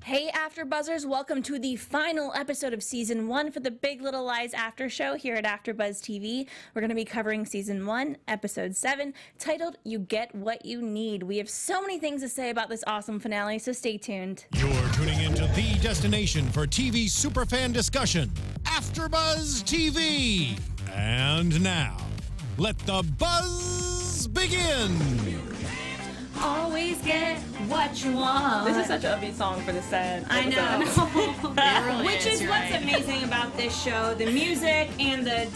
Hey AfterBuzzers, welcome to the final episode of Season 1 for the Big Little Lies After Show here at AfterBuzz TV. We're going to be covering Season 1, Episode 7, titled You Get What You Need. We have so many things to say about this awesome finale, so stay tuned. You're tuning into the destination for TV superfan discussion, AfterBuzz TV. And now, let the buzz begin. Always get what you want. This is such an upbeat song for the sad I episode. know. Really Which is what's right. amazing about this show, the music and the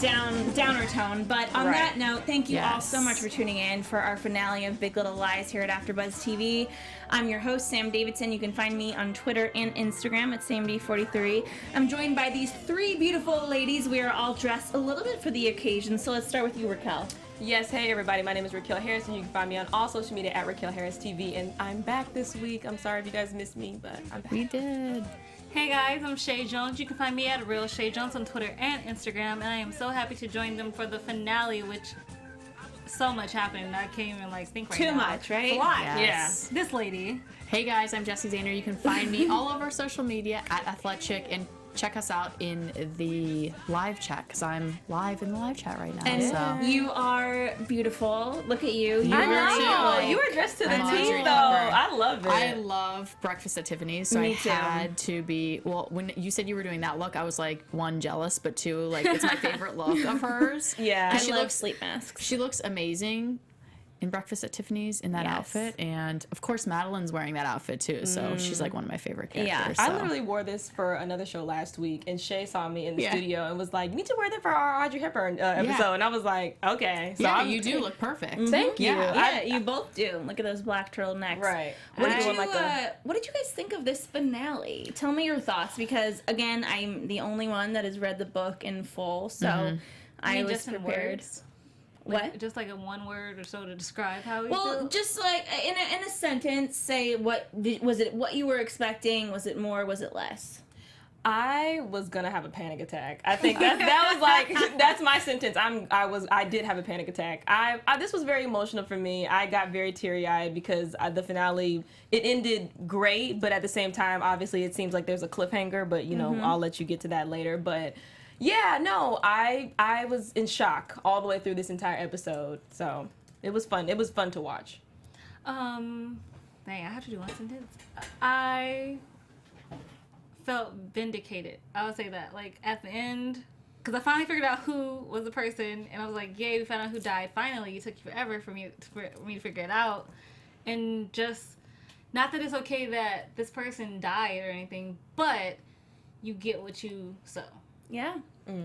downer tone. But on that note, thank you all so much for tuning in for our finale of Big Little Lies here at AfterBuzz TV. I'm your host, Sam Davidson. You can find me on Twitter and Instagram at SamD43. I'm joined by these three beautiful ladies. We are all dressed a little bit for the occasion. So let's start with you, Raquel. Yes, hey everybody, my name is Raquel Harris, and you can find me on all social media at Raquel Harris TV, and I'm back this week. I'm sorry if you guys missed me, but I'm back. We did. Hey guys, I'm Chae Jones. You can find me at Real Chae Jones on Twitter and Instagram, and I am so happy to join them for the finale, which so much happened. I can't even think right now. Too much, right? It's a lot. Yes. Yeah. This lady. Hey guys, I'm Jessie Zahner. You can find me all over social media at AthleteChick and check us out in the live chat because I'm live in the live chat right now. And so. you are beautiful. Look at you. You I are know. too. You were dressed to the I T, love though. your I love it. I love Breakfast at Tiffany's, so Me I too. had to be. Well, when you said you were doing that look, I was like, one, jealous, but two, it's my favorite look of hers. Yeah. I she love looks sleep masks. She looks amazing in Breakfast at Tiffany's in that Yes. outfit, and of course Madeline's wearing that outfit too, so she's like one of my favorite characters. Yeah. I so. literally wore this for another show last week, and Chae saw me in the Yeah. studio and was like, "You need to wear that for our Audrey Hepburn episode." And I was like, "Okay." So yeah, I'm- you do look perfect. Thank you. Yeah, you both do. Look at those black turtlenecks. Right. What did, Doing you, like a- what did you guys think of this finale? Tell me your thoughts, because again, I'm the only one that has read the book in full, so I was just in prepared. words? What? Just like a one word or so to describe how you Well, feel? just like in a sentence, say was it what you were expecting? Was it more? Was it less? I was gonna have a panic attack. I think that was like that's my sentence. I did have a panic attack. This was very emotional for me. I got very teary eyed because the finale, it ended great, but at the same time, obviously it seems like there's a cliffhanger. But you know, I'll let you get to that later. But yeah, no, I was in shock all the way through this entire episode. So it was fun. It was fun to watch. Dang, I have to do one sentence. I felt vindicated. I would say that. Like, at the end, because I finally figured out who was the person, and I was like, yay, we found out who died. Finally, it took you forever for me to figure it out. And just, not that it's okay that this person died or anything, but you get what you sow. Yeah.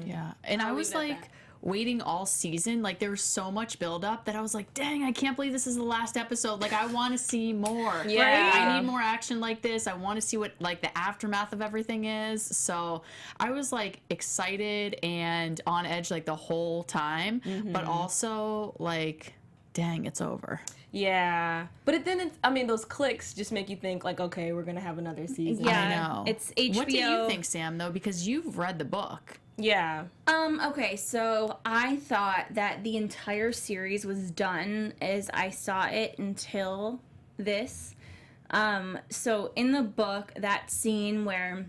Yeah, and I'll I leave was it at like that. waiting all season. Like there was so much build up that I was like, dang, I can't believe this is the last episode. Like I want to see more. Yeah. I need more action like this. I want to see what like the aftermath of everything is. So I was like excited and on edge like the whole time, but also like, dang, it's over. Yeah, but those clicks just make you think like, okay, we're gonna have another season. Yeah. I know. It's HBO. What do you think, Sam? Though, because you've read the book. Yeah. Okay, so I thought that the entire series was done as I saw it until this. So in the book, that scene where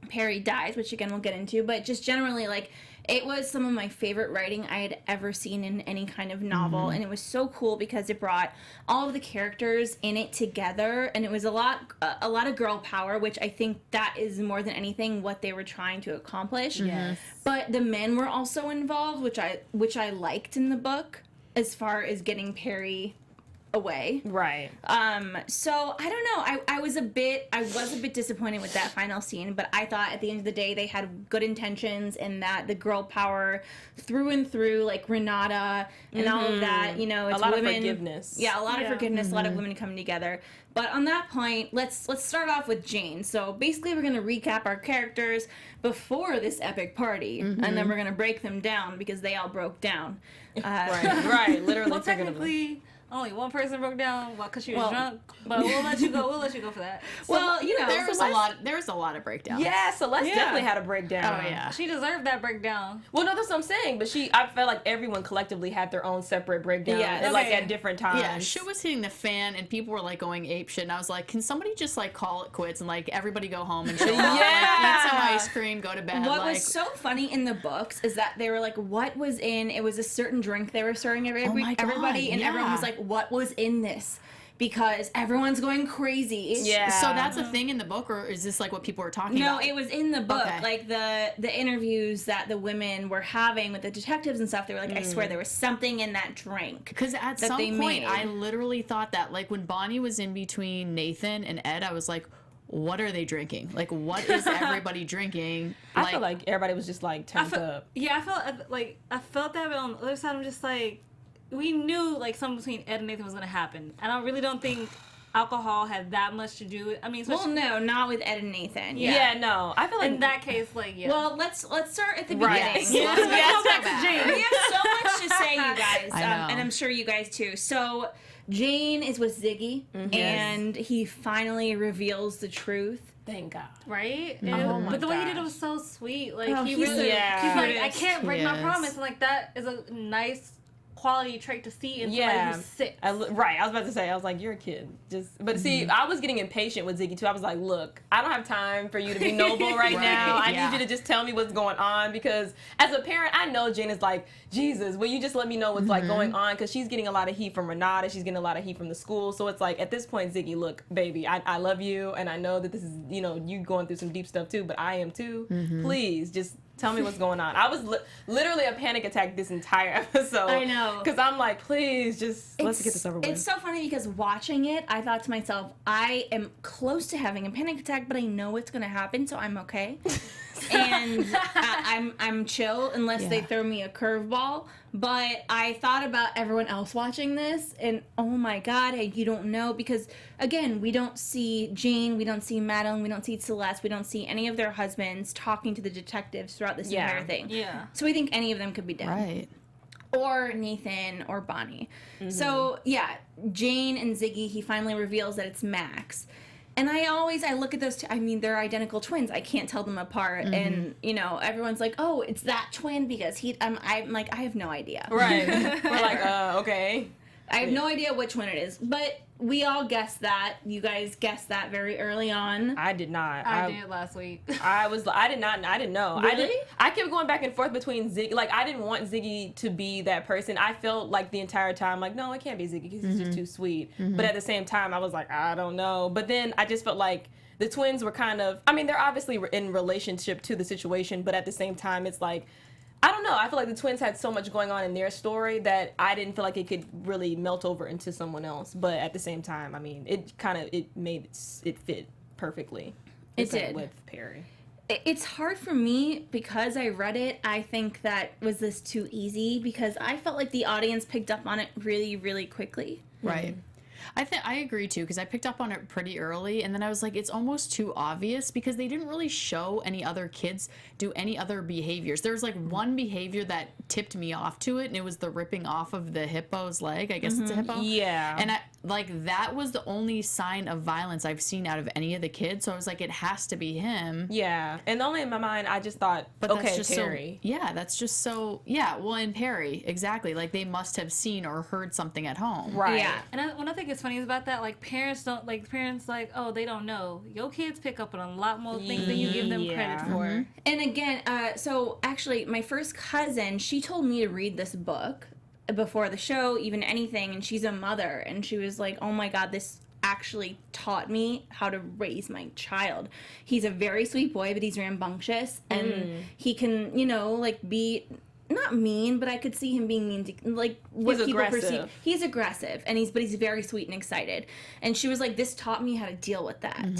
Perry dies, which again we'll get into, but just generally, like, it was some of my favorite writing I had ever seen in any kind of novel, and it was so cool because it brought all of the characters in it together, and it was a lot of girl power, which I think that is more than anything what they were trying to accomplish. Yes. But the men were also involved, which I liked in the book, as far as getting Perry away. Right. So I don't know. I was a bit disappointed with that final scene, but I thought at the end of the day they had good intentions and that the girl power through and through, like Renata and all of that, you know, it's A lot women, of forgiveness. Yeah, a lot of forgiveness, a lot of women coming together. But on that point, let's start off with Jane. So basically we're going to recap our characters before this epic party, and then we're going to break them down because they all broke down. Right. Literally. Well, figuratively. technically, only one person broke down because she was drunk. But we'll let you go. We'll let you go for that. Well, you know, There was a lot of breakdowns. Yeah, Celeste definitely had a breakdown. Oh yeah. She deserved that breakdown. Well, no, that's what I'm saying. But I felt like everyone collectively had their own separate breakdown. Yeah, like okay. at different times. Yeah, shit was hitting the fan, and people were like going ape shit. And I was like, can somebody just like call it quits and like everybody go home and chill out, like, eat some ice cream, go to bed. What like, was so funny in the books is that they were like, what was in, it was a certain drink they were serving everybody, my God, and everyone was yeah. like, what was in this? Because everyone's going crazy. Yeah. So that's a thing in the book, or is this like what people were talking No, about? it was in the book. Okay. Like the interviews that the women were having with the detectives and stuff. They were like, I swear there was something in that drink. Because at that some they point, made. I literally thought that, like, when Bonnie was in between Nathan and Ed, I was like, what are they drinking? Like, what is everybody drinking? I feel like everybody was just like turned up. Yeah, I felt that, but on the other side, I'm just like, we knew like something between Ed and Nathan was gonna happen, and I really don't think alcohol had that much to do with. I mean, Well, especially no, not with Ed and Nathan. Yeah, no. I feel like in that case, like yeah. Well, let's start at the Right. beginning. Yeah. Let's Yeah, go back so to Jane. We have so much to say, you guys, I know. and I'm sure you guys too. So, Jane is with Ziggy, and he finally reveals the truth. thank God. Right? Oh my but the way he did it gosh. was so sweet. Like Oh, he he's really, the he's like, I cutest. can't break my Yes. promise. And like that is a nice quality trait to see in somebody Yeah. who's sick. Right. I was about to say, I was like, you're a kid. But see, I was getting impatient with Ziggy too. I was like, look, I don't have time for you to be noble right now. I yeah. need you to just tell me what's going on, because as a parent, I know Jane is like, Jesus, will you just let me know what's like going on? Because she's getting a lot of heat from Renata. She's getting a lot of heat from the school. So it's like, at this point, Ziggy, look, baby, I love you. And I know that this is, you know, you going through some deep stuff too, but I am too. Please, just tell me what's going on. I was literally a panic attack this entire episode. I know. Because I'm like, please, just let's get this over with. It's so funny because watching it, I thought to myself, I am close to having a panic attack, but I know it's going to happen, so I'm okay. And I'm chill unless they Yeah. throw me a curveball. But I thought about everyone else watching this, and oh my God, you don't know, because again, we don't see Jane, we don't see Madeline, we don't see Celeste, we don't see any of their husbands talking to the detectives throughout this Yeah. entire thing. Yeah. So we think any of them could be dead. right. Or Nathan or Bonnie. So yeah, Jane and Ziggy, he finally reveals that it's Max. And I look at those two, I mean, they're identical twins. I can't tell them apart. And, you know, everyone's like, oh, it's that twin because I'm like, I have no idea. Right. We're like, okay. I have no idea which one it is. But we all guessed that. You guys guessed that very early on. I did not. I did last week. I didn't know. Really? I kept going back and forth between Ziggy. Like, I didn't want Ziggy to be that person. I felt like the entire time, like, no, it can't be Ziggy because he's just too sweet. But at the same time, I was like, I don't know. But then I just felt like the twins were kind of, I mean, they're obviously in relationship to the situation, but at the same time, it's like, I don't know. I feel like the twins had so much going on in their story that I didn't feel like it could really melt over into someone else. But at the same time, I mean, it made it fit perfectly. It Same did. with Perry. It's hard for me because I read it. I think that was this too easy because I felt like the audience picked up on it really, really quickly. Right. I agree too, because I picked up on it pretty early, and then I was like, it's almost too obvious because they didn't really show any other kids do any other behaviors. There was like one behavior that tipped me off to it, and it was the ripping off of the hippo's leg. I guess it's a hippo. Yeah. And that was the only sign of violence I've seen out of any of the kids. So I was like, it has to be him. Yeah, and only in my mind, I just thought, But okay, that's just Perry. that's just so, well, in Perry, exactly. Like, they must have seen or heard something at home. Right. Yeah. And what I think is funny is about that, like parents oh, they don't know. Your kids pick up on a lot more things than you give them Yeah. credit for. And again, so actually, my first cousin, she told me to read this book before the show, even anything, and she's a mother, and she was like, oh my God, this actually taught me how to raise my child. He's a very sweet boy, but he's rambunctious, and he can, you know, like, be not mean, but I could see him being mean to, like, what He's people aggressive. perceive. He's aggressive, and he's very sweet and excited. And she was like, this taught me how to deal with that.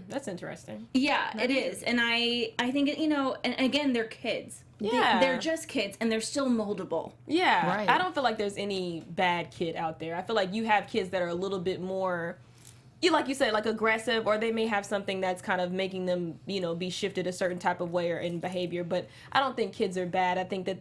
That's interesting. Yeah, it is. And I think, it, you know, and again, they're kids. Yeah. They're just kids, and they're still moldable. Yeah. Right. I don't feel like there's any bad kid out there. I feel like you have kids that are a little bit more like you said, like aggressive, or they may have something that's kind of making them, be shifted a certain type of way or in behavior. But I don't think kids are bad. I think that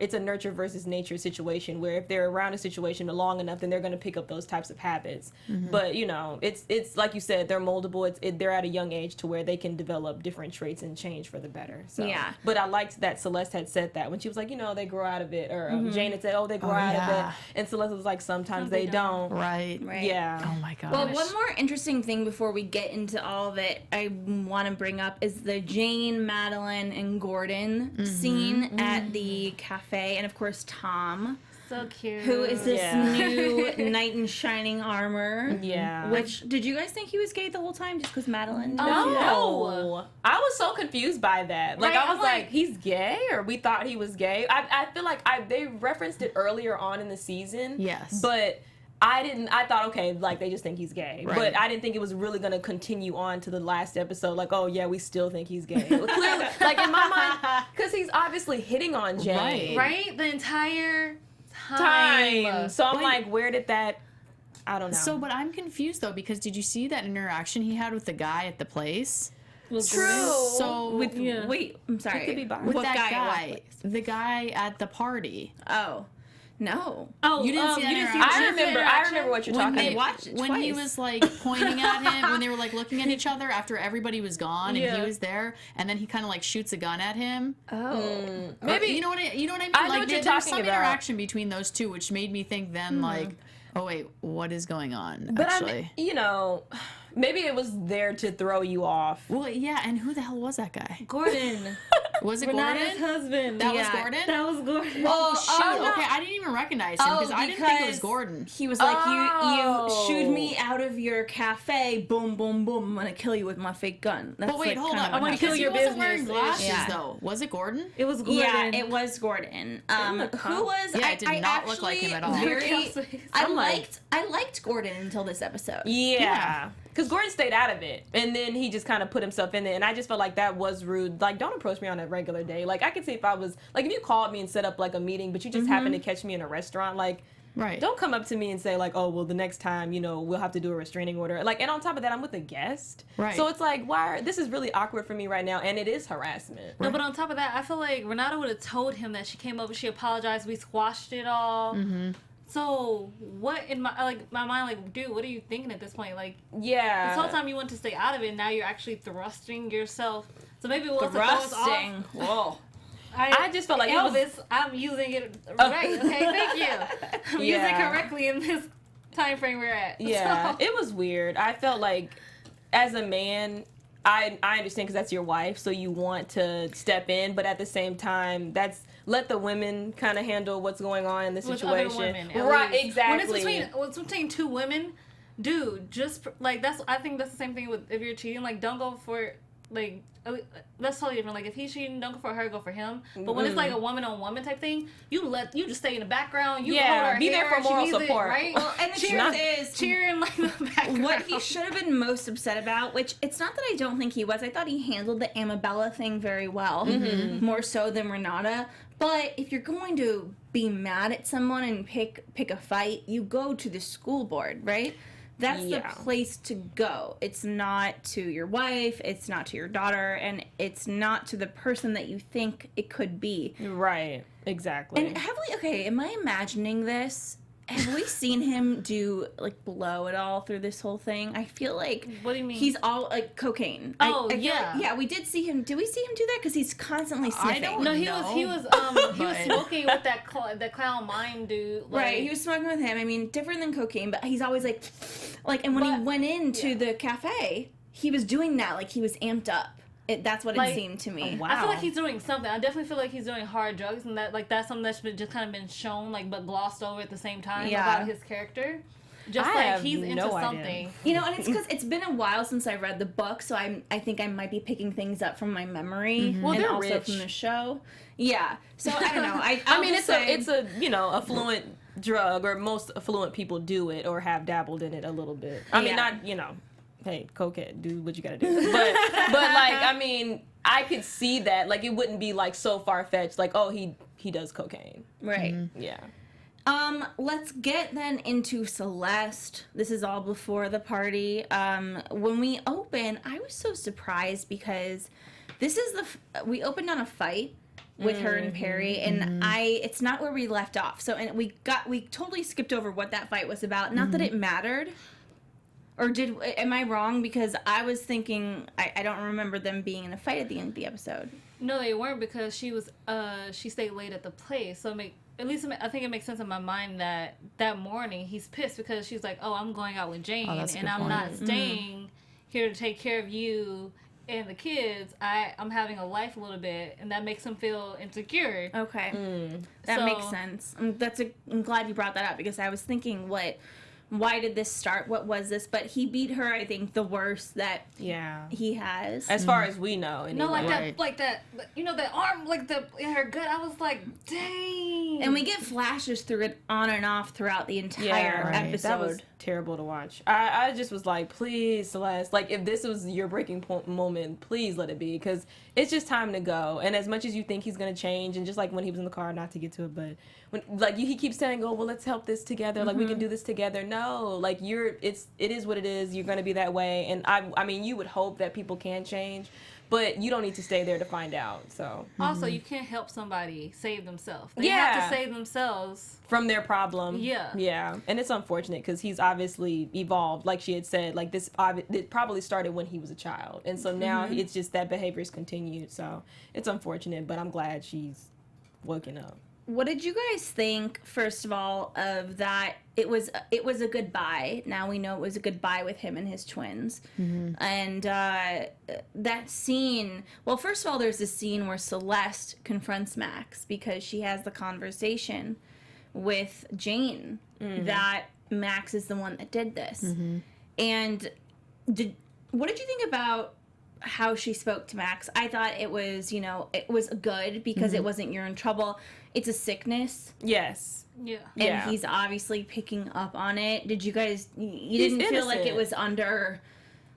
it's a nurture versus nature situation, where if they're around a situation long enough, then they're going to pick up those types of habits. But it's like you said, they're moldable. They're at a young age to where they can develop different traits and change for the better. So Yeah. But I liked that Celeste had said that when she was like, they grow out of it, or Jane had said, they grow out of it, and Celeste was like, sometimes they don't. Right. Yeah. Oh my gosh. Well, one more interesting thing before we get into all of it I want to bring up is the Jane, Madeline, and Gordon scene at the cafe, and of course Tom, So cute. who is this new knight in shining armor. Yeah. Which, did you guys think he was gay the whole time just because Madeline? No. I was so confused by that. Like, Right, I was I'm like, like- he's gay? Or we thought he was gay? I feel like they referenced it earlier on in the season. Yes. But I thought, okay, like, they just think he's gay. Right. But I didn't think it was really going to continue on to the last episode. Like, oh, yeah, we still think he's gay. Well, clearly, like, in my mind, because he's obviously hitting on Jane. Right? The entire Time. So I'm Wait. like, where did that... I don't know. So, but I'm confused though, because did you see that interaction he had with the guy at the place? True. So With wait, I'm sorry. could be bi. with What that guy? guy, the guy at the party. Oh, no. Oh, You didn't see that interaction? I remember what you're talking they about. watched it when he twice. was like pointing at him, when they were like looking at each other after everybody was gone and Yeah. he was there, and then he kind of like shoots a gun at him. Oh. Maybe you know what I mean. I know Like what you're there was talking some about. interaction between those two, which made me think then like, oh wait, what is going on? But actually, maybe it was there to throw you off. well, yeah. And who the hell was that guy? Gordon. Was it Renata's Gordon? husband. That was Yeah. Gordon. That was Gordon. Oh shoot! no. Okay, I didn't even recognize him because I didn't think it was Gordon. He was like, Oh. you shooed me out of your cafe. Boom, boom, boom. I'm gonna kill you with my fake gun. That's But wait, like hold kinda on. what I'm gonna happened. kill Because he your wasn't wearing business. glasses Yeah. though. Was it Gordon? It was Gordon. Yeah, it was Gordon. Who was? Yeah, it did I not look like actually him at all. Very, I'm like- I liked Gordon until this episode. Yeah. Because Gordon stayed out of it. And then he just kind of put himself in there. And I just felt like that was rude. Like, don't approach me on a regular day. Like, I could see if I was, like, if you called me and set up, like, a meeting, but you just happened to catch me in a restaurant, like, Right. don't come up to me and say, like, oh, well, the next time, we'll have to do a restraining order. Like, and on top of that, I'm with a guest. Right. So it's like, this is really awkward for me right now. And it is harassment. No, but on top of that, I feel like Renata would have told him that she came over, she apologized, we squashed it all. Mm-hmm. So what in my mind, like, dude, what are you thinking at this point? Like, Yeah. this whole time you want to stay out of it, and now you're actually thrusting yourself. So maybe we'll throw us off. Thrusting. Whoa. I just felt like it was- Elvis. I'm using it right. Okay, thank you. I'm using it Yeah. correctly in this time frame we're at. Yeah, So- it was weird. I felt like, as a man, I understand because that's your wife, so you want to step in, but at the same time, let the women kind of handle what's going on in the with situation. other women, at Right, least. exactly. When it's between two women, dude, just like I think that's the same thing with if you're cheating. Like, don't go for like that's totally different. Like, if he's cheating, don't go for her, go for him. But when it's like a woman on woman type thing, you just stay in the background. You hold her be there hair, for moral she needs support. It, right? Well, and the Cheering- truth is, cheering like the background. what he should have been most upset about, which it's not that I don't think he was. I thought he handled the Amabella thing very well, more so than Renata. But if you're going to be mad at someone and pick a fight, you go to the school board, right? That's Yeah. the place to go. It's not to your wife, it's not to your daughter, and it's not to the person that you think it could be. Right, exactly. And am I imagining this? Have we seen him do, like, blow at all through this whole thing? I feel like... What do you mean? He's all, like, cocaine. Oh, I feel yeah. like- yeah, we did see him. Did we see him do that? Because he's constantly sniffing. don't No, he No, was but- smoking with that clown mime dude. Like, Right, he was smoking with him. I mean, different than cocaine, but he's always, like... and when he But- went into the cafe, he was doing that. Like, he was amped up. That's what Like, it seemed to me. wow. I feel like he's doing something. I definitely feel like he's doing hard drugs, and that's something that's just kind of been shown, like, but glossed over at the same time Yeah. about his character. Just I like have he's into no idea. something. You know, and it's because it's been a while since I read the book, so I think I might be picking things up from my memory Well, and they're also rich. from the show. Yeah, so I don't know. I mean, it's a affluent drug, or most affluent people do it or have dabbled in it a little bit. I mean, Yeah. not hey, cokehead, do what you gotta do. But like, I mean, I could see that. Like, it wouldn't be like so far fetched. Like, oh, he does cocaine. right. Yeah. Let's get then into Celeste. This is all before the party. When we open, I was so surprised because this is we opened on a fight with her and Perry, and it's not where we left off. So, and we totally skipped over what that fight was about. Not that it mattered. Or am I wrong? Because I was thinking, I don't remember them being in a fight at the end of the episode. No, they weren't, because she stayed late at the place. So I think it makes sense in my mind that morning he's pissed because she's like, oh, I'm going out with Jane, and I'm not staying here to take care of you and the kids. I'm having a life a little bit, and that makes him feel insecure. Okay. That makes sense. I'm glad you brought that up, because I was thinking, why did this start? What was this? But he beat her, I think, the worst that he has. As far as we know. Anyway. No, like that, you know, the arm, like in her gut, I was like, dang. And we get flashes through it on and off throughout the entire episode. That was terrible to watch. I just was like, please, Celeste, like, if this was your breaking point moment, please let it be, because it's just time to go. And as much as you think he's going to change, and just like when he was in the car, not to get to it, but when, like, he keeps saying, oh, well, let's help this together, like, we can do this together. No, like, it is what it is. You're going to be that way. And I mean, you would hope that people can change, but you don't need to stay there to find out. So also, you can't help somebody save themselves. They have to save themselves from their problem. Yeah. And it's unfortunate because he's obviously evolved, like she had said. Like, it probably started when he was a child, and so now it's just that behavior is continued. So it's unfortunate, but I'm glad she's woken up. What did you guys think, first of all, of that? It was a goodbye. Now we know it was a goodbye with him and his twins. And that scene, well, first of all, there's this scene where Celeste confronts Max because she has the conversation with Jane that Max is the one that did this. And what did you think about how she spoke to Max? I thought it was, it was good because it wasn't you're in trouble. It's a sickness. Yes. Yeah. And he's obviously picking up on it. Did you guys, you didn't feel like it was under,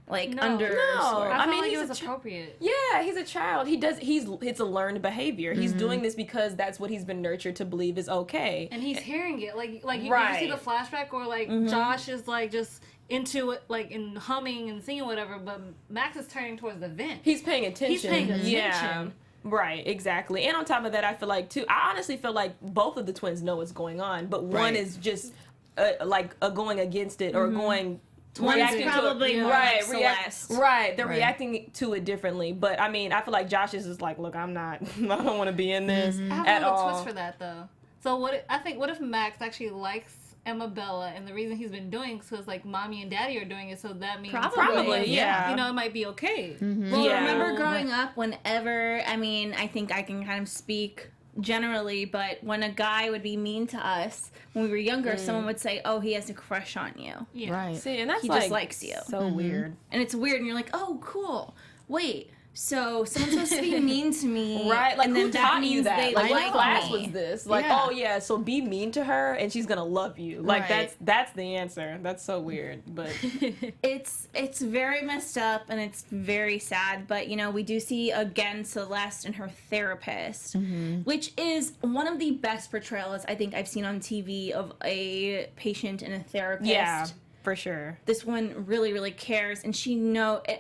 like, No. under... No. I mean, mean, it was appropriate. Yeah, he's a child. It's a learned behavior. He's doing this because that's what he's been nurtured to believe is okay. And he's hearing it. Like you Right. see the flashback or like Josh is like just into it, like in humming and singing whatever, but Max is turning towards the vent. He's paying attention. He's paying attention. Yeah. Right, exactly. And on top of that, I feel like, too, I honestly feel like both of the twins know what's going on, but one is just, going against it or going... One's probably more like Celeste. They're reacting to it differently. But, I mean, I feel like Josh is just like, look, I don't want to be in this I have at a little all. twist for that, though. So what if Max actually likes Emma Bella, and the reason he's been doing is because, like, mommy and daddy are doing it, so that means Probably, yeah. it might be okay. Well, remember growing up, whenever, I mean, I think I can kind of speak generally, but when a guy would be mean to us when we were younger, someone would say, oh, he has a crush on you. Yeah. Right. See, and that's He just likes you. so weird. And it's weird, and you're like, oh, cool. Wait, so someone's supposed to be mean to me. Right, like, and who then taught means you that? they Like, what like class me. was this? Like, Yeah. oh, yeah, so be mean to her, and she's gonna love you. Like, Right. that's the answer. That's so weird, but... It's very messed up, and it's very sad, but, we do see, again, Celeste and her therapist, which is one of the best portrayals I think I've seen on TV of a patient and a therapist. Yeah, for sure. This one really, really cares, and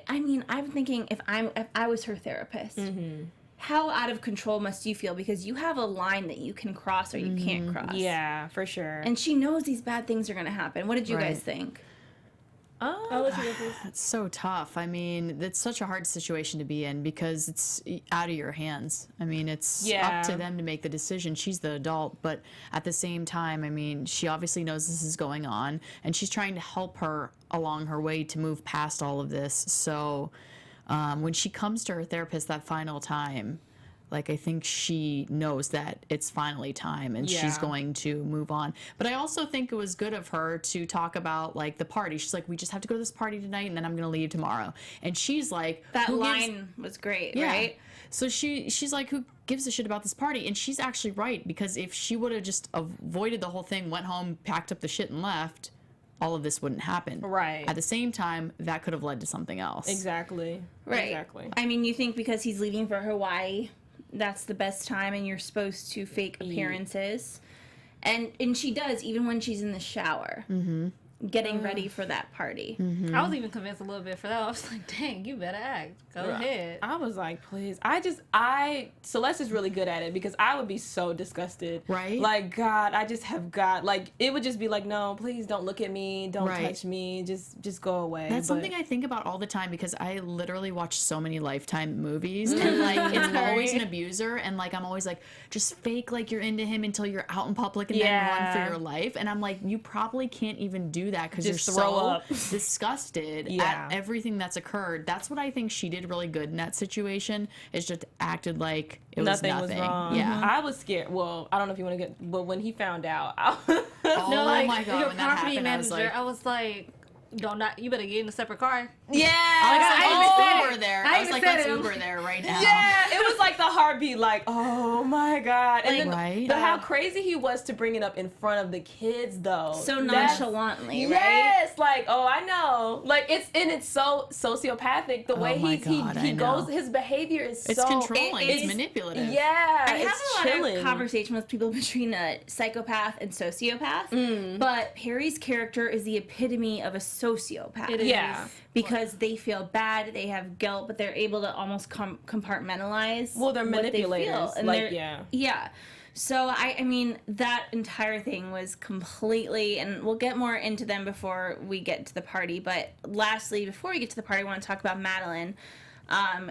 I'm thinking if I was her therapist, how out of control must you feel? Because you have a line that you can cross or you can't cross. Yeah, for sure. And she knows these bad things are going to happen. What did you guys think? I'll let you go first. It's so tough. I mean, it's such a hard situation to be in because it's out of your hands. I mean, it's up to them to make the decision. She's the adult, but at the same time, I mean, she obviously knows this is going on, and she's trying to help her along her way to move past all of this. So when she comes to her therapist that final time, like, I think she knows that it's finally time and she's going to move on. But I also think it was good of her to talk about, like, the party. She's like, we just have to go to this party tonight and then I'm going to leave tomorrow. And she's like... That line was great, right? So she's like, who gives a shit about this party? And she's actually right, because if she would have just avoided the whole thing, went home, packed up the shit and left, all of this wouldn't happen. Right. At the same time, that could have led to something else. Exactly. Right. Exactly. I mean, you think because he's leaving for Hawaii, that's the best time and you're supposed to fake appearances. And she does, even when she's in the shower. Getting ready for that party. I was even convinced a little bit for that. I was like, dang, you better act. Go ahead. I was like, please. Celeste is really good at it because I would be so disgusted. Right? Like, God, I just have got, like, it would just be like, no, please don't look at me. Don't touch me. Just go away. That's something I think about all the time because I literally watch so many Lifetime movies and like it's always an abuser and like I'm always like, just fake like you're into him until you're out in public and then run for your life. And I'm like, you probably can't even do that because you're so disgusted at everything that's occurred. That's what I think she did really good in that situation, is just acted like it was nothing. Was wrong. Yeah. I was scared. Well, I don't know if you want to get, but when he found out, No, like, my God, your when that property happened, manager, I was like, you better get in a separate car. Yeah. I was like, Uber there. I I was like, let's Uber there right now. Yeah, it was like the heartbeat, like, oh my God. And Like, then how crazy he was to bring it up in front of the kids, though. So nonchalantly, right? Yes, like, oh, I know. Like, it's so sociopathic, the way he goes, his behavior is it's so... controlling, it's manipulative. Yeah, I have it's a lot chilling. of conversation with people between a psychopath and sociopath, but Perry's character is the epitome of a sociopath. It is. Yeah. Because they feel bad, they have guilt, but they're able to almost compartmentalize. Well, they're what manipulators. They feel. And like, yeah. So I mean, that entire thing was completely, and we'll get more into them before we get to the party. But lastly, before we get to the party, I want to talk about Madeline.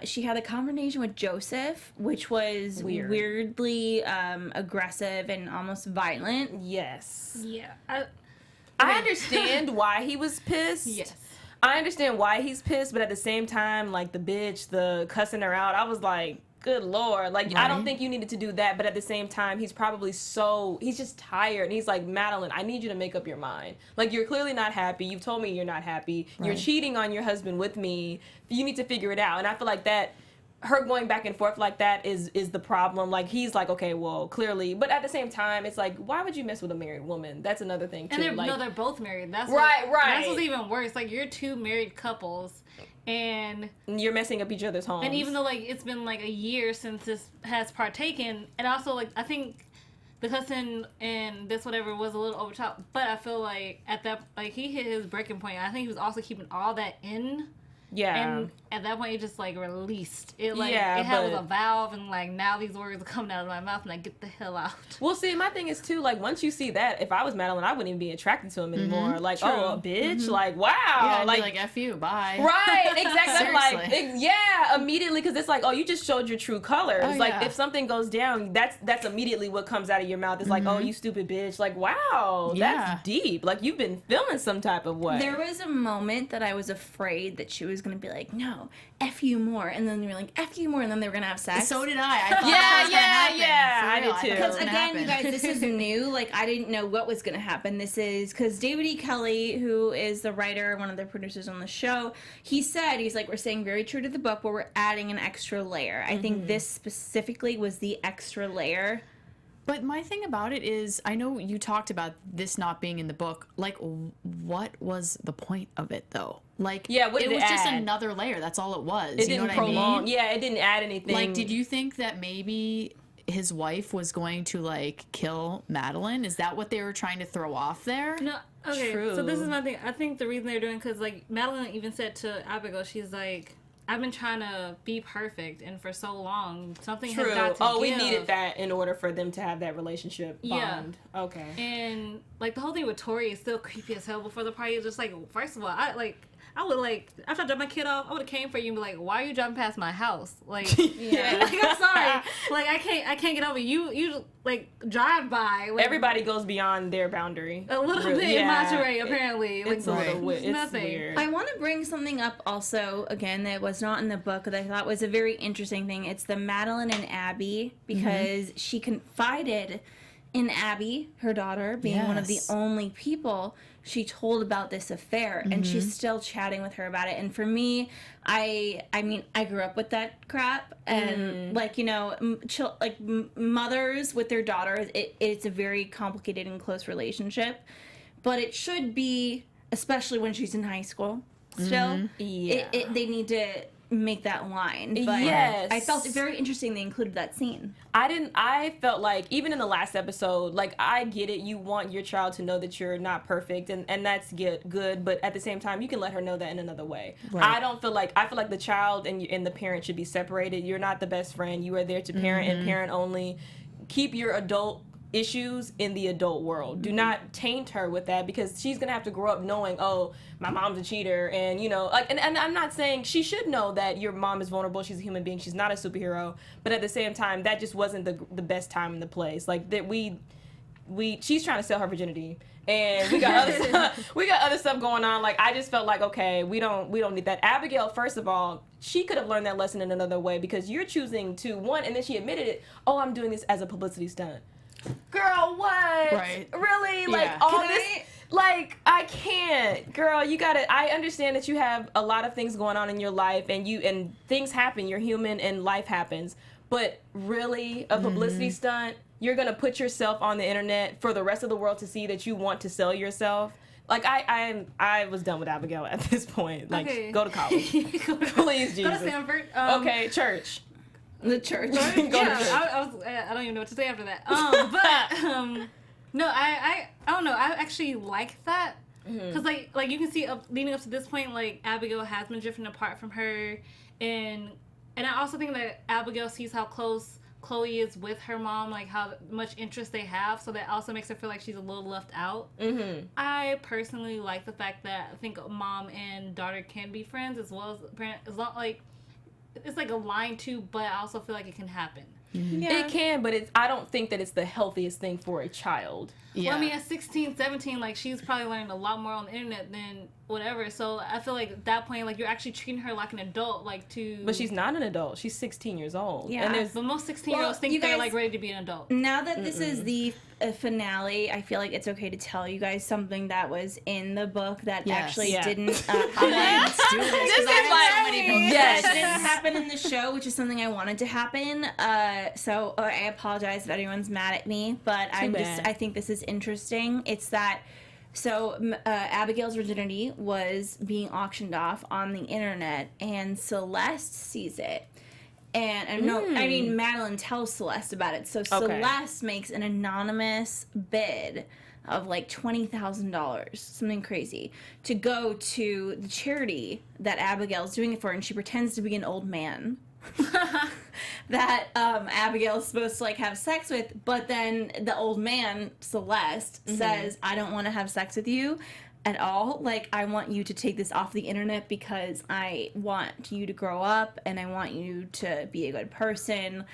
She had a confrontation with Joseph, which was weirdly aggressive and almost violent. Yes. Yeah. I understand why he was pissed. Yes. I understand why he's pissed, but at the same time, like, the bitch, the cussing her out, I was like, good Lord. Like, I don't think you needed to do that, but at the same time, he's probably he's just tired. And he's like, Madeline, I need you to make up your mind. Like, you're clearly not happy. You've told me you're not happy. You're cheating on your husband with me. You need to figure it out. And I feel like that, her going back and forth like that is the problem. Like, he's like, okay, well, clearly. But at the same time, it's like, why would you mess with a married woman? That's another thing, too. And they're both married. That's right. That's what's even worse. Like, you're two married couples, and you're messing up each other's homes. And even though, like, it's been, like, a year since this has partaken, and also, like, I think the cussing and this whatever was a little over top, but I feel like at that, like, he hit his breaking point. I think he was also keeping all that in. Yeah. And at that point, it just, like, released. It, like, it was a valve, and, like, now these words are coming out of my mouth, and I get the hell out. Well, see, my thing is, too, like, once you see that, if I was Madeline, I wouldn't even be attracted to him anymore. Like, True. oh, a bitch? Like, wow. Yeah, like, be like, F you, bye. Right, exactly. Like, Seriously. Immediately, because it's like, oh, you just showed your true colors. Oh, like, yeah. if something goes down, that's immediately what comes out of your mouth. It's like, oh, you stupid bitch. Like, wow, that's deep. Like, you've been feeling some type of way. There was a moment that I was afraid that she was going to be like, no, F you more. And then they were like, F you more. And then they were going to have sex. So did I. I thought that was gonna happen. I did For too. real. Because Gonna again, happen. you guys, this is new. Like, I didn't know what was going to happen. This is because David E. Kelley, who is the writer, one of the producers on the show, he's like, we're staying very true to the book, but we're adding an extra layer. I think this specifically was the extra layer. But my thing about it is, I know you talked about this not being in the book. Like, what was the point of it, though? Like, what did it was it just add? another layer. That's all it was. It you know didn't what prolong. I mean? Yeah, it didn't add anything. Like, did you think that maybe his wife was going to, like, kill Madeline? Is that what they were trying to throw off there? No, okay. True. So this is my thing. I think the reason they're doing, because, like, Madeline even said to Abigail, she's like, I've been trying to be perfect, and for so long, something has got to we give. needed that in order for them to have that relationship bond. Yeah. Okay. And, like, the whole thing with Tori is still creepy as hell before the party. It's just like, first of all, I would, like, after I dropped my kid off, I would have came for you and be like, why are you driving past my house? Like, like, I'm sorry. Like, I can't get over you. You, like, drive by. Like, Everybody goes beyond their boundary. a little bit in Monterey, apparently. It's like, a little it's nothing. weird. I want to bring something up also, again, that was not in the book that I thought was a very interesting thing. It's the Madeline and Abby, because she confided in Abby, her daughter, being one of the only people she told about this affair, and she's still chatting with her about it. And for me, I mean, I grew up with that crap, and like, you know, mothers with their daughters, it's a very complicated and close relationship, but it should be, especially when she's in high school. Still, they need to make that line. But Yes. I felt it very interesting they included that scene. I felt like, even in the last episode, like, I get it. You want your child to know that you're not perfect, and that's good. But at the same time, you can let her know that in another way. Right. I feel like the child and the parent should be separated. You're not the best friend. You are there to parent and parent only. Keep your adult issues in the adult world. Do not taint her with that, because she's gonna have to grow up knowing, oh, my mom's a cheater, and like, and I'm not saying she should know that your mom is vulnerable. She's a human being. She's not a superhero. But at the same time, that just wasn't the best time in the place. Like, that she's trying to sell her virginity, and we got other stuff going on. Like, I just felt like, okay, we don't need that. Abigail, first of all, she could have learned that lesson in another way, because you're choosing to, one, and then she admitted it. Oh, I'm doing this as a publicity stunt. Girl, what? Right. Really? Like, Yeah. all this? Like, I can't. Girl, you gotta, I understand that you have a lot of things going on in your life, and things happen. You're human, and life happens. But really, a publicity stunt, you're gonna put yourself on the internet for the rest of the world to see that you want to sell yourself? Like, I was done with Abigail at this point. Like, Okay. Go to college. Please, Jesus. Go to Stanford. Okay, church. The church. Go to church. I don't even know what to say after that. No, I don't know. I actually like that, because like you can see leading up to this point, like, Abigail has been drifting apart from her, and I also think that Abigail sees how close Chloe is with her mom, like how much interest they have, so that also makes her feel like she's a little left out. I personally like the fact that I think mom and daughter can be friends, as well as parent, as long, like, it's like a line too, but I also feel like it can happen. Yeah. It can, but I don't think that it's the healthiest thing for a child. Yeah. Well, I mean, at 16, 17, like, she's probably learning a lot more on the internet than whatever. So I feel like at that point, like, you're actually treating her like an adult, like, to... But she's not an adult. She's 16 years old. Yeah. And there's But most 16-year-olds Well, think you they're, guys- like, ready to be an adult. Now that this is the finale, I feel like it's okay to tell you guys something that was in the book that Yes. actually Yeah. didn't happen. Let's do this. 'cause This I is have like- so many books. Yes. It didn't happen in the show, which is something I wanted to happen. So I apologize if anyone's mad at me, but bad. I think this is interesting. It's that, so Abigail's virginity was being auctioned off on the internet, and Celeste sees it. And no, I mean, Madeline tells Celeste about it. So Celeste makes an anonymous bid of like $20,000, something crazy, to go to the charity that Abigail's doing it for, and she pretends to be an old man that Abigail's supposed to like have sex with, but then the old man, Celeste, says, I don't want to have sex with you at all. Like, I want you to take this off the internet because I want you to grow up and I want you to be a good person.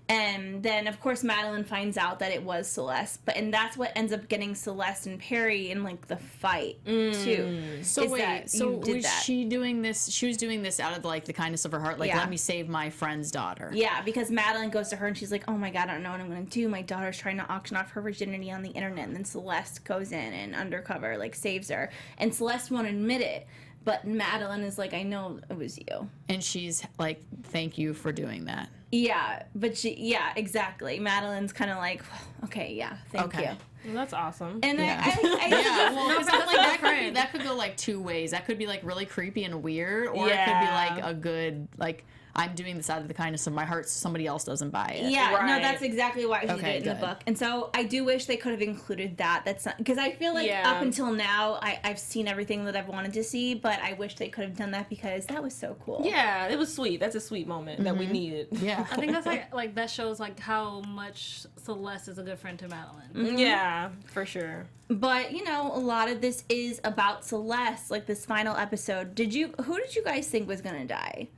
And then, of course, Madeline finds out that it was Celeste, and that's what ends up getting Celeste and Perry in like the fight too. So is wait, that so you did was that. she doing this? She was doing this out of like the kindness of her heart, like Yeah. let me save my friend's daughter. Yeah, because Madeline goes to her and she's like, "Oh my God, I don't know what I'm gonna do. My daughter's trying to auction off her virginity on the internet." And then Celeste goes in and undercover like saves her, and Celeste won't admit it. But Madeline is like, I know it was you. And she's like, thank you for doing that. Yeah, but yeah, exactly. Madeline's kind of like, okay, yeah, thank Okay. you. Well, that's awesome. And Yeah. I Yeah, well, 'cause I'm like, different. that could go like two ways. That could be like really creepy and weird, or it could be Yeah. like a good, like, I'm doing this out of the kindness of my heart so somebody else doesn't buy it. yeah, no, Right. that's exactly why she Okay, did it in the good. book. And so I do wish they could have included that. That's not, because I feel like Yeah. up until now, I've seen everything that I've wanted to see, but I wish they could have done that because that was so cool. Yeah, it was sweet. That's a sweet moment that we needed. Yeah. I think that's like that shows like how much Celeste is a good friend to Madeline. Yeah, for sure. But you know, a lot of this is about Celeste. Like this final episode, who did you guys think was gonna die?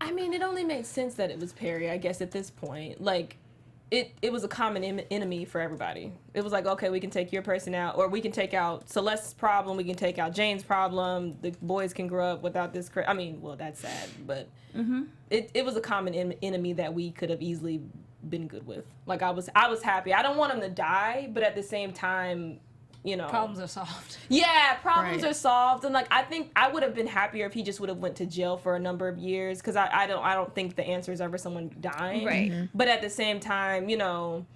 I mean, it only made sense that it was Perry, I guess, at this point. Like, it was a common enemy for everybody. It was like, okay, we can take your person out, or we can take out Celeste's problem, we can take out Jane's problem, the boys can grow up without this. I mean, well, that's sad, but it was a common enemy that we could have easily been good with. Like, I was happy. I don't want him to die, but at the same time, you know, Problems are solved. yeah, problems Right. are solved, and like I think I would have been happier if he just would have went to jail for a number of years, because I don't think the answer is ever someone dying. Right. But at the same time, you know,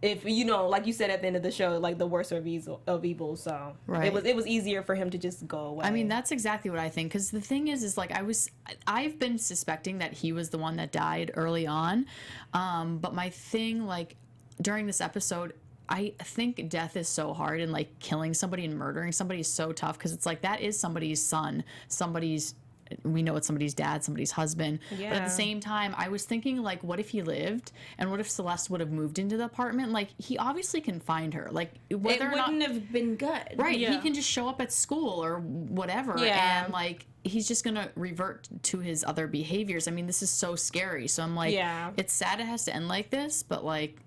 if you know, like you said at the end of the show, like the worst of evil. So Right. it was easier for him to just go away. I mean, that's exactly what I think. Because the thing is like I've been suspecting that he was the one that died early on. But my thing, like during this episode, I think death is so hard, and like killing somebody and murdering somebody is so tough, because it's like that is somebody's son, we know it's somebody's dad, somebody's husband. Yeah. But at the same time, I was thinking, like, what if he lived, and what if Celeste would have moved into the apartment? Like, he obviously can find her. Like, whether It or not, wouldn't have been good. right? He Yeah. can just show up at school or whatever, Yeah. and like he's just gonna revert to his other behaviors. I mean, this is so scary. So I'm like, Yeah. it's sad it has to end like this, but like,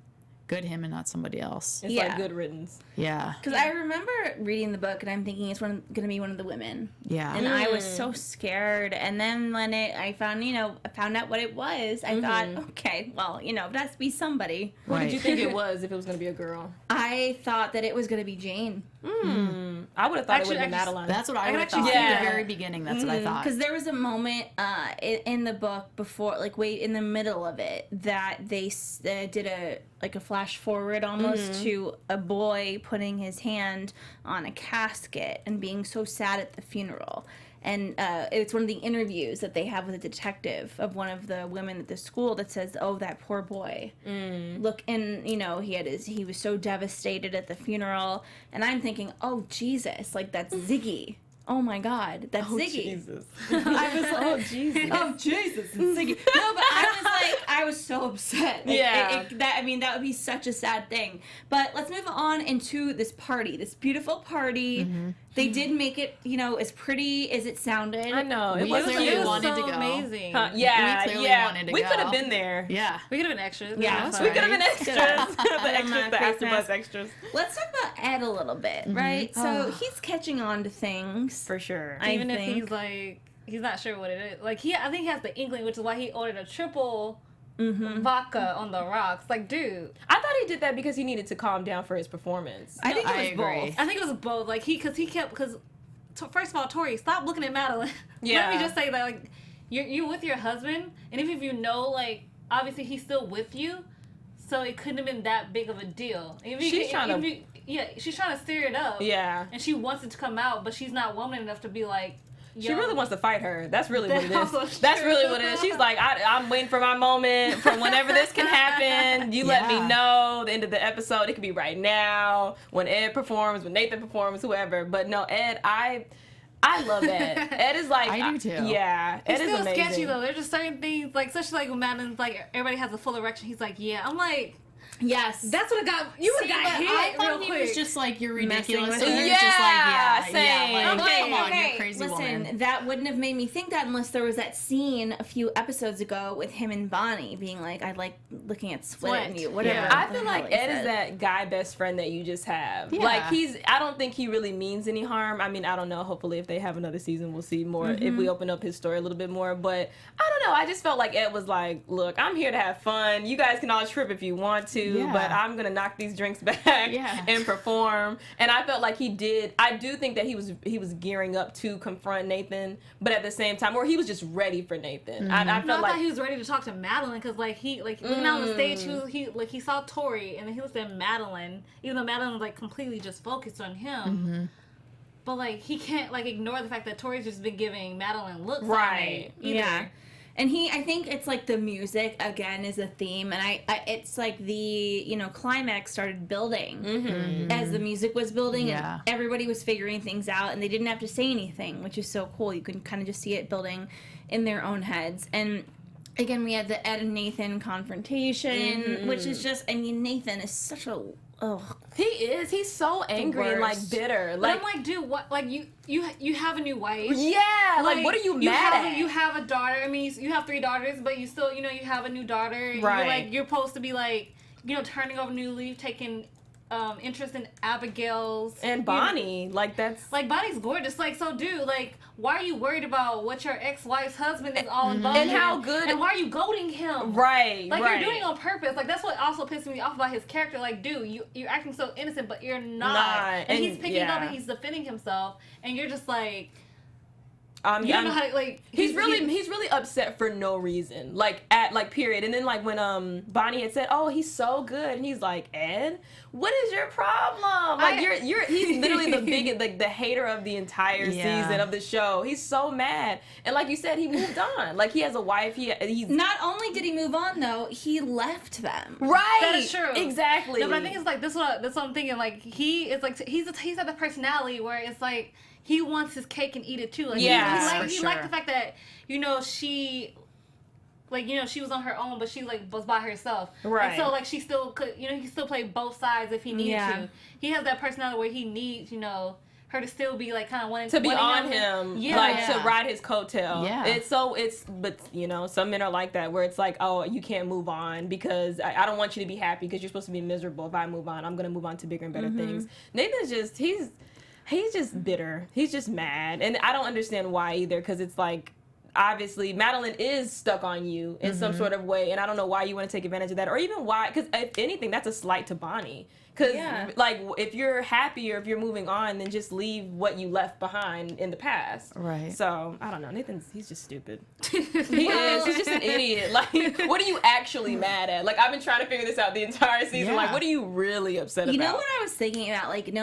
good him and not somebody else. it's Yeah. like good riddance. Yeah, Because I remember reading the book and I'm thinking it's going to be one of the women. yeah. And I was so scared. And then when I found out what it was, I thought, okay, well, it has to be somebody. What did you Right. think it was if it was going to be a girl? I thought that it was going to be Jane. I would have thought it would Actually, have been Madeline. That's what I can would have actually thought see at that. the very beginning. That's what I thought. Because there was a moment in the book before, like way in the middle of it, that they did a flash forward almost to a boy putting his hand on a casket and being so sad at the funeral. And it's one of the interviews that they have with a detective of one of the women at the school that says, "Oh, that poor boy. Look," and he was so devastated at the funeral. And I'm thinking, "Oh Jesus, like that's Ziggy. Oh my God, that's Ziggy." Jesus. I was like, Oh, Jesus. "Oh Jesus, it's Ziggy." No, but I was so upset. Like, Yeah. that would be such a sad thing. But let's move on into this party, this beautiful party. Mm-hmm. They did make it, as pretty as it sounded. I know. We was clearly cute. wanted to so go. amazing. Yeah, We clearly yeah. wanted to we go. could have been there. Yeah. We could have been extras. Yeah, That's We fine. could have been extras. the face AfterBuzz mask. extras. Let's talk about Ed a little bit, right? So he's catching on to things. For sure. Even if think. he's like, he's not sure what it is. Like I think he has the inkling, which is why he ordered a triple vodka on the rocks. Like, dude, I thought he did that because he needed to calm down for his performance. I think it I was agree. both. I think it was both. Like first of all, Tori, stop looking at Madeline. Yeah. Let me just say that, like, you're with your husband, and even if you know, like, obviously he's still with you, so it couldn't have been that big of a deal. She's trying to- she's trying to stir it up. Yeah. And she wants it to come out, but she's not woman enough to be like, She really wants to fight her. That's really what it That's also is. That's true. really what it is. She's like, I'm waiting for my moment from whenever this can happen. You let me Yeah. know the end of the episode. It could be right now, when Ed performs, when Nathan performs, whoever. But no, Ed, I love Ed. Ed is like, I do too. Yeah, It's Ed is still amazing. sketchy though. There's just certain things, like especially like when Madeline's like everybody has a full erection. He's like, yeah. I'm like, Yes. that's what got you would See, have but got hit I thought real he quick. was just like, you're Messing ridiculous. with And her. you're just like, Yeah, yeah, same. like, Okay, come on, okay. you crazy Listen, woman. that wouldn't have made me think that unless there was that scene a few episodes ago with him and Bonnie being like, "I like looking at sweat in you," whatever. Yeah. I the feel hell like he Ed is said. that guy best friend that you just have. Yeah. Like I don't think he really means any harm. I mean, I don't know. Hopefully if they have another season, we'll see more if we open up his story a little bit more. But I don't know. I just felt like Ed was like, look, I'm here to have fun. You guys can all trip if you want to, Yeah. but I'm going to knock these drinks back Yeah. and perform. And I felt like he did. I do think that he was gearing up to confront Nathan, but at the same time, or he was just ready for Nathan. I No, I felt like thought he was ready to talk to Madeline because like he looking out on the stage, he saw Tori and then he looked at Madeline, even though Madeline was like completely just focused on him. But like he can't like ignore the fact that Tori's just been giving Madeline looks all Right. night either. Yeah. And I think it's like the music again is a theme, and I it's like the climax started building as the music was building, Yeah. and everybody was figuring things out, and they didn't have to say anything, which is so cool. You can kind of just see it building in their own heads, and again we had the Ed and Nathan confrontation, which is just Nathan is such a he is. He's so angry and like worst. bitter. But Like I'm like, dude, what? Like you have a new wife. yeah. Like what are you mad at? You have a daughter. I mean, you have 3 daughters, but you still, you have a new daughter. And Right. You're supposed to be like, turning over new leaf, taking interest in Abigail's And Bonnie, like that's Like Bonnie's gorgeous. Like, so dude, like, why are you worried about what your ex-wife's husband is all involved And in? how good- And why are you goading him? right. Like right. you're doing it on purpose. Like that's what also pisses me off about his character. Like, dude, you're acting so innocent, but you're not. Not. And And he's picking up yeah. and he's defending himself, and you're just like, You don't know how to, like. He's really upset for no reason, period. And then like when Bonnie had said, "Oh, he's so good," and he's like, "Ed, what is your problem?" Like he's literally the biggest, like the hater of the entire season of the show. He's so mad, and like you said, he moved on. Like he has a wife. He's not only did he move on though, he left them. Right. That is true. Exactly. No, but I think it's like that's what I'm thinking. Like he's had the personality where it's like. He wants his cake and eat it too. Like, he liked the fact that she was on her own, but she like was by herself. Right. And so like she still could, he could still play both sides if he needed to. He has that personality where he needs, her to still be like kind of wanting to be on him, to ride his coattail. Yeah. But some men are like that where it's like, oh, you can't move on because I don't want you to be happy because you're supposed to be miserable. If I move on, I'm gonna move on to bigger and better things. Nathan's just he's just bitter. He's just mad. And I don't understand why either, because it's like, obviously, Madeline is stuck on you in some sort of way, and I don't know why you want to take advantage of that, or even why, because if anything, that's a slight to Bonnie. Because, like, if you're happy or if you're moving on, then just leave what you left behind in the past. Right. So, I don't know. He's just stupid. He is. He's just an idiot. Like, what are you actually mad at? Like, I've been trying to figure this out the entire season. Like, what are you really upset about? You know what I was thinking about? Like,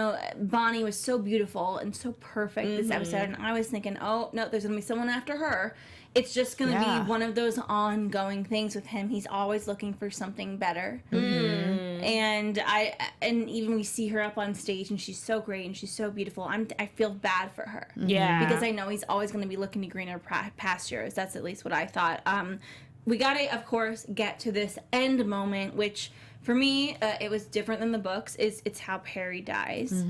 Bonnie was so beautiful and so perfect this episode, and I was thinking, oh, no, there's going to be someone after her. It's just going to be one of those ongoing things with him. He's always looking for something better. And even we see her up on stage, and she's so great and she's so beautiful. I feel bad for her. Yeah. Because I know he's always going to be looking to greener pastures. That's at least what I thought. We got to, of course, get to this end moment, which for me, it was different than the books. It's how Perry dies.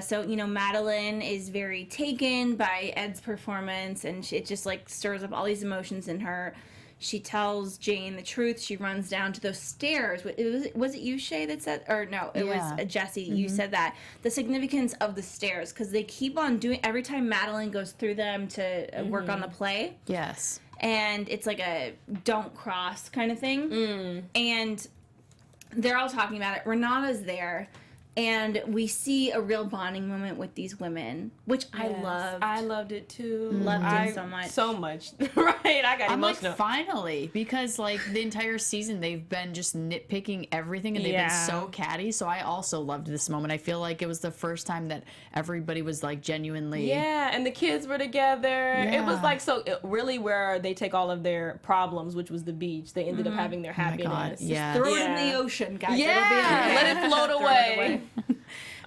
So, Madeline is very taken by Ed's performance, and it just, like, stirs up all these emotions in her. She tells Jane the truth. She runs down to those stairs. Was it you, Chae, that said? Or no, it was Jessie. You said that. The significance of the stairs, because they keep on doing, every time Madeline goes through them to work on the play. Yes. And it's like a don't cross kind of thing. And they're all talking about it. Renata's there, and we see a real bonding moment with these women, which I loved. I loved it too. Loved it so much. So much. Right? I got emotional. Like, finally, because like the entire season they've been just nitpicking everything, and they've been so catty. So I also loved this moment. I feel like it was the first time that everybody was like genuinely. Yeah, and the kids were together. It was like really where they take all of their problems, which was the beach. They ended up having their happiness. Oh my God. Yeah. Throw it in the ocean, guys. Yeah, let it float away.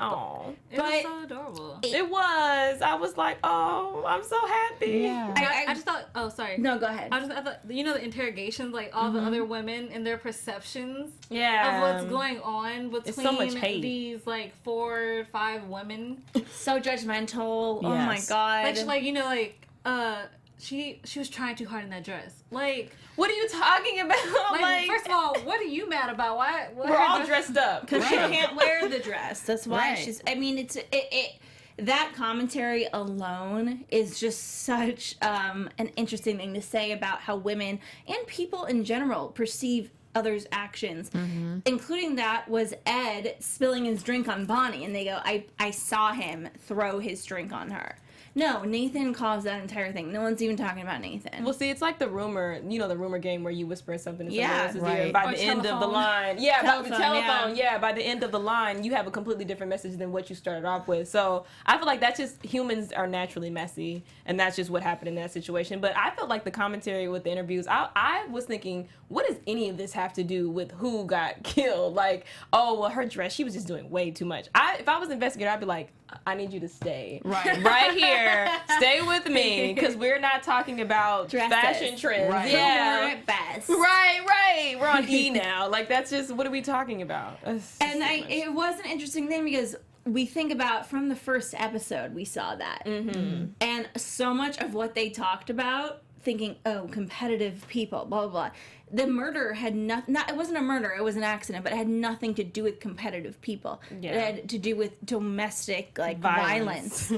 Oh, it was so adorable. It was. I was like, oh, I'm so happy. Yeah. I just thought. Oh, sorry. No, go ahead. I thought, the interrogations, like all the other women and their perceptions of Yeah. what's going on between so much hate. these like 4 or 5 women. So judgmental. Oh my Yes. God. She was trying too hard in that dress. Like, What are you talking about? like first of all, what are you mad about? Why? we're all dressed up. Because she can't wear the dress. That's why Right. she's. I mean, that commentary alone is just such an interesting thing to say about how women and people in general perceive others' actions, including that was Ed spilling his drink on Bonnie, and they go, I saw him throw his drink on her. No, Nathan caused that entire thing. No one's even talking about Nathan. Well, see, it's like the rumor game where you whisper something in someone else's ear. right. By Or the end of the telephone. line. Yeah, by the Telephone, telephone. Yeah, by the end of the line, you have a completely different message than what you started off with. So I feel like that's just, humans are naturally messy, and that's just what happened in that situation. But I felt like the commentary with the interviews, I was thinking, what does any of this have to do with who got killed? Like, oh, well, her dress, she was just doing way too much. If I was an investigator, I'd be like, I need you to stay right here. Stay with me, because we're not talking about Dresses. fashion trends. Right. Yeah. We're at best. Right. We're on E now. Like, that's just, what are we talking about? And it was an interesting thing because we think about from the first episode, we saw that. And so much of what they talked about, thinking, oh, competitive people, blah, blah, blah. The murder had it wasn't a murder, it was an accident, but it had nothing to do with competitive people. Yeah. It had to do with domestic, like, violence.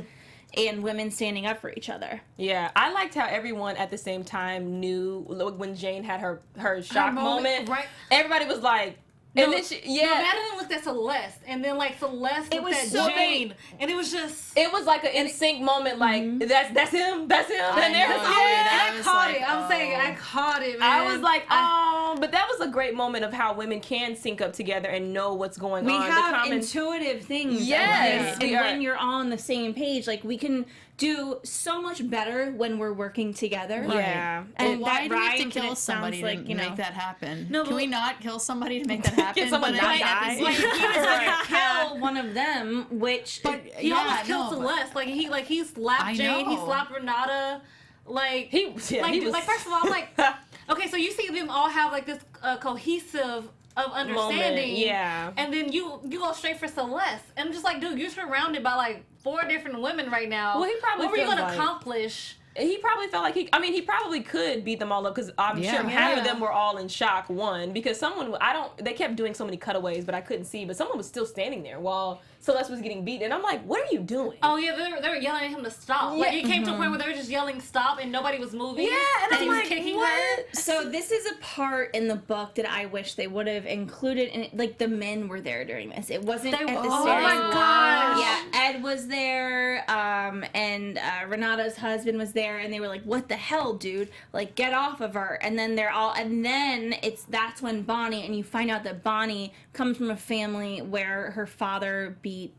And women standing up for each other. Yeah, I liked how everyone at the same time knew when Jane had her shock moment. Right. Everybody was like, And then Madeline looked at Celeste, and then like Celeste looked at Jane, and it was just. It was like an in sync moment, like that's him, and I caught it. I'm saying I caught it, man. I was like, oh, but that was a great moment of how women can sync up together and know what's going on. We have intuitive things. Yes, and when you're all on the same page, like we can do so much better when we're working together. Yeah. And why do we have to rhymes, kill and it somebody sounds like, to you know, make that happen? No, Can we not kill somebody to make that happen? Can someone But not at die? the like same he was gonna kill one of them, which He almost killed Celeste. Like he slapped Jane. He slapped Renata. Like first of all, I'm like, okay, so you see them all have like this cohesive of understanding, yeah. And then you go straight for Celeste, and I'm just like, dude, you're surrounded by like 4 different women right now. Well, he probably what were you feels gonna like- accomplish? He probably felt like he probably could beat them all up because I'm sure half of them were all in shock. Because they kept doing so many cutaways, but I couldn't see. But someone was still standing there while Celeste was getting beat, and I'm like, what are you doing? Oh yeah, they were yelling at him to stop. Yeah. Like it came to a point where they were just yelling stop, and nobody was moving. Yeah, and he I'm was like, kicking what? her. So this is a part in the book that I wish they would have included in it. Like the men were there during this. It wasn't at the oh series. my gosh. Yeah, Ed was there, and Renata's husband was there, and they were like, "What the hell, dude? Like, get off of her!" And then that's when Bonnie, and you find out that Bonnie comes from a family where her father beat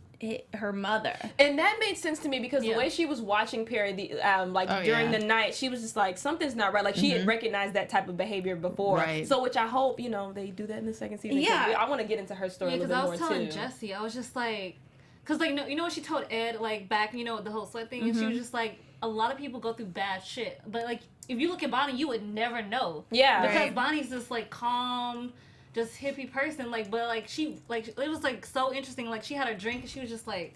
her mother. And that made sense to me because the way she was watching Perry, during the night, she was just like, something's not right. Like she had recognized that type of behavior before. Right. So which I hope, they do that in the second season. Yeah. I want to get into her story a little bit more too. Because I was telling Jessie, I was just like, because like, you know what she told Ed, like back, the whole slut thing, and she was just like, a lot of people go through bad shit, but like, if you look at Bonnie, you would never know. Yeah. Because Bonnie's this like calm, just hippie person, like, but like she, like, it was like so interesting. Like she had a drink and she was just like,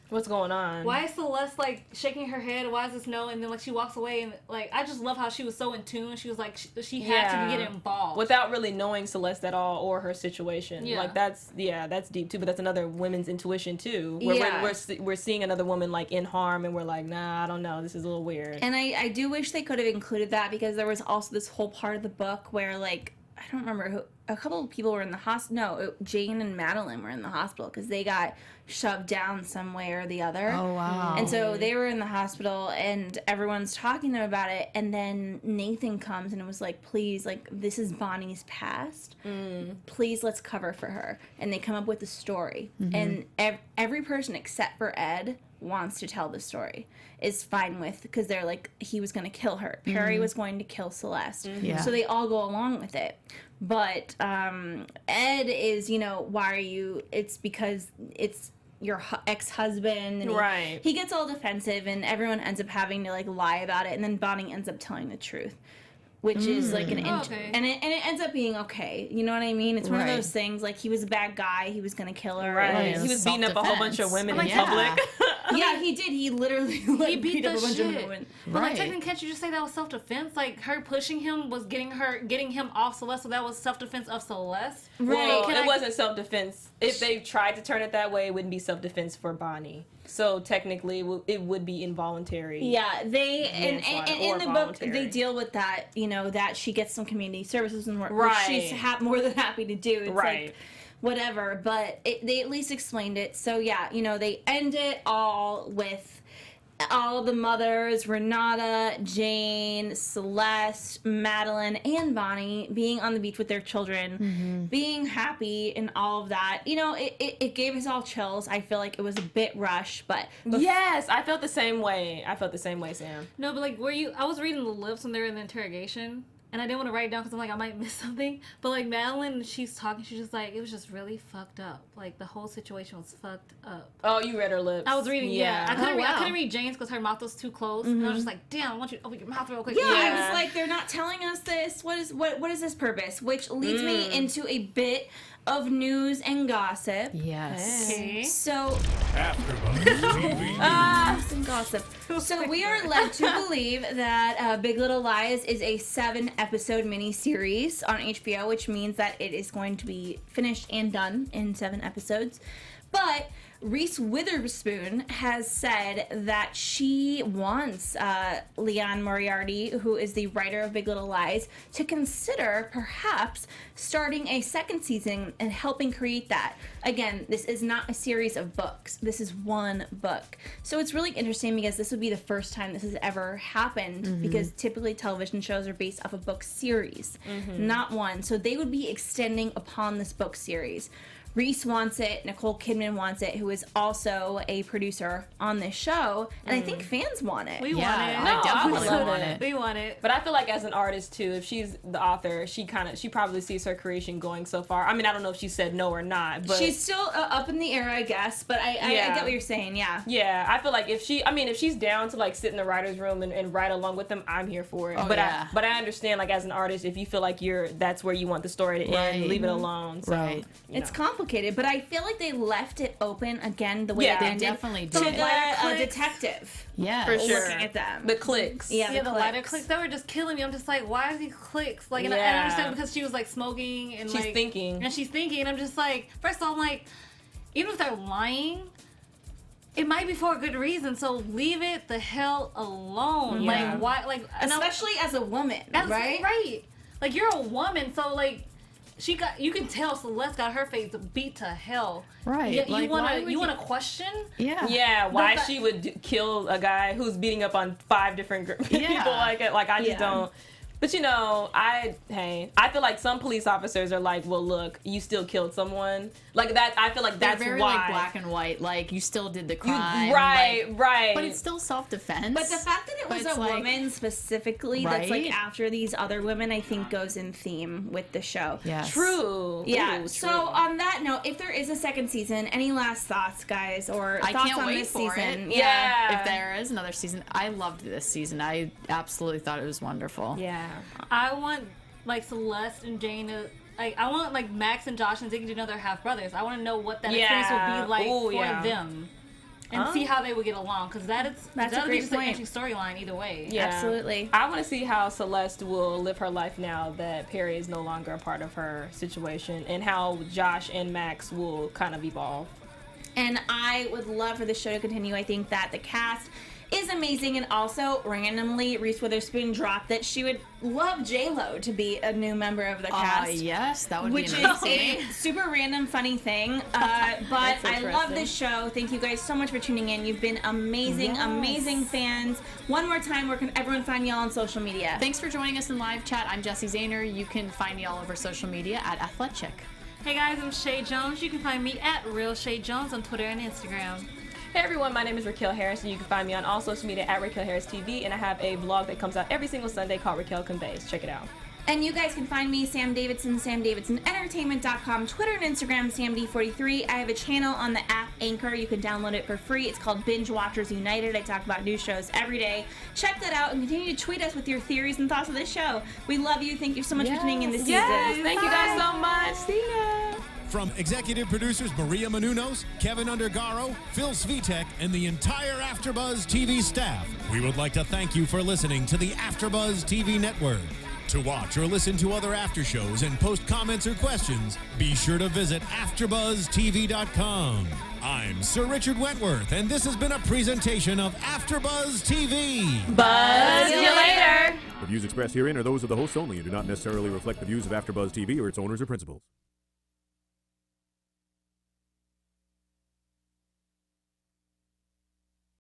what's going on? why is Celeste like shaking her head? Why is this no? And then like she walks away, and like I just love how she was so in tune. She was like she had to get involved without really knowing Celeste at all or her situation. Yeah. Like that's deep too. But that's another women's intuition too. Where we're seeing another woman like in harm, and we're like, nah, I don't know. This is a little weird. And I do wish they could have included that because there was also this whole part of the book where like I don't remember who. A couple of people were in the hospital. No, Jane and Madeline were in the hospital because they got shoved down some way or the other. Oh, wow. And so they were in the hospital, and everyone's talking to them about it. And then Nathan comes, and it was like, please, like, this is Bonnie's past. Please, let's cover for her. And they come up with a story. And every person except for Ed wants to tell the story, is fine with, because they're like, he was going to kill her. Perry was going to kill Celeste. Yeah. So they all go along with it. But Ed is, why are you, it's because it's your ex-husband. And he gets all defensive, and everyone ends up having to, like, lie about it. And then Bonnie ends up telling the truth, which is, like, and it ends up being okay. You know what I mean? It's one of those things, like, he was a bad guy. He was going to kill her. Right. And He was beating up a whole bunch of women in yeah. public. yeah, he did. He literally beat up a bunch of women. But like, technically, can't you just say that was self-defense? Like, her pushing him was getting him off Celeste, so that was self-defense of Celeste. Well, it wasn't self-defense. If they tried to turn it that way, it wouldn't be self-defense for Bonnie. So technically, it would be involuntary. Yeah, they and in the book voluntary. they deal with that. That she gets some community services and work, which Right. she's more than happy to do. It's Right. like, whatever, but they at least explained it. So yeah, they end it all with all the mothers, Renata, Jane, Celeste, Madeline, and Bonnie being on the beach with their children, being happy and all of that. It gave us all chills. I feel like it was a bit rushed, but Yes, I felt the same way. Sam. No, but like, I was reading the lips when they were in the interrogation, and I didn't want to write it down because I'm like, I might miss something. But like, Madeline, she's talking, she's just like, it was just really fucked up. Like, the whole situation was fucked up. Oh, you read her lips. I was reading, yeah. I couldn't wow. read Jane's because her mouth was too closed. And I was just like, damn, I want you to open your mouth real quick. Yeah, I Yeah. was like, they're not telling us this. What is this purpose? Which leads me into a bit of news and gossip. Yes. Okay. So, AfterBuzz TV. some gossip. So we are led to believe that Big Little Lies is a 7-episode miniseries on HBO, which means that it is going to be finished and done in 7 episodes. But Reese Witherspoon has said that she wants Liane Moriarty, who is the writer of Big Little Lies, to consider perhaps starting a second season and helping create that. Again, this is not a series of books. This is one book. So it's really interesting because this would be the first time this has ever happened, because typically television shows are based off a book series, not one. So they would be extending upon this book series. Reese wants it, Nicole Kidman wants it, who is also a producer on this show, and I think fans want it. We want it. I definitely I would want it. We want it. But I feel like as an artist too, if she's the author, she probably sees her creation going so far. I mean, I don't know if she said no or not, but She's still up in the air, I guess, but I get what you're saying, yeah. Yeah, I feel like if she's down to like sit in the writer's room and write along with them, I'm here for it. Oh, but yeah. I understand, like, as an artist, if you feel like that's where you want the story to end, Right. leave it alone. So, Right. you It's know. complicated, but I feel like they left it open again the way Yeah, they they did definitely to did. the Clicks. detective. Yeah. For sure. Looking at them. The clicks. Yeah, Yeah, the lighter clicks. clicks, they were just killing me. I'm just like, why is he clicks? Like, and I Yeah. understand because she was like smoking and She's like thinking. and she's thinking. And I'm just like, first of all, I'm like, even if they're lying, it might be for a good reason. So leave it the hell alone. Yeah. Like, why? Like, and I'm- Especially as a woman, that's right? right. Like, you're a woman, so like. You can tell Celeste got her face beat to hell. Right, Yeah, like, why would you wanna question? Yeah. Yeah, why But- she would kill a guy who's beating up on 5 different Yeah. people like it. Like, I just Yeah. don't. But you know, I feel like some police officers are like, well, look, you still killed someone. Like that. I feel like They're that's very why. like black and white. Like you still did the You- crime. right, like- right. But it's still self-defense. But the fact that it was But it's a like- woman specifically that's like Right? after these other women, I think goes in theme with the show. Yes. True. Yeah. Ooh, So true. on that note, if there is a second season, any last thoughts, guys, or I thoughts can't on wait this for season? it. Yeah. If there is another season, I loved this season. I absolutely thought it was wonderful. Yeah. I want like Celeste and Jane to like. I want like Max and Josh and Ziggy to know they're half brothers. I want to know what that experience will Yeah. be like Ooh, for yeah. them, and see how they would get along. Because That's a that'll be great just an point. interesting storyline either way. Yeah. Absolutely. I want to see how Celeste will live her life now that Perry is no longer a part of her situation, and how Josh and Max will kind of evolve. And I would love for the show to continue. I think that the cast is amazing, and also randomly Reese Witherspoon dropped that she would love J-Lo to be a new member of the cast. Yes, that would Which be is amazing. a super random, funny thing. But That's I love interesting. this show. Thank you guys so much for tuning in. You've been amazing, Yes. amazing fans. One more time, where can everyone find y'all on social media? Thanks for joining us in live chat. I'm Jessie Zahner. You can find me all over social media at Athletic. Hey guys, I'm Chae Jones. You can find me at Real Chae Jones on Twitter and Instagram. Hey everyone, my name is Raquel Harris, and you can find me on all social media at Raquel Harris TV, and I have a blog that comes out every single Sunday called Raquel Conveys. Check it out. And you guys can find me, Sam Davidson, SamDavidsonEntertainment.com, Twitter and Instagram, SamD43. I have a channel on the app Anchor. You can download it for free. It's called Binge Watchers United. I talk about new shows every day. Check that out and continue to tweet us with your theories and thoughts of this show. We love you. Thank you so much for tuning in this season. Yes, thank you guys so much. See ya. From executive producers Maria Menounos, Kevin Undergaro, Phil Svitek, and the entire AfterBuzz TV staff, we would like to thank you for listening to the AfterBuzz TV network. To watch or listen to other after shows and post comments or questions, be sure to visit AfterBuzzTV.com. I'm Sir Richard Wentworth, and this has been a presentation of AfterBuzz TV. Buzz you later. The views expressed herein are those of the hosts only and do not necessarily reflect the views of AfterBuzz TV or its owners or principals.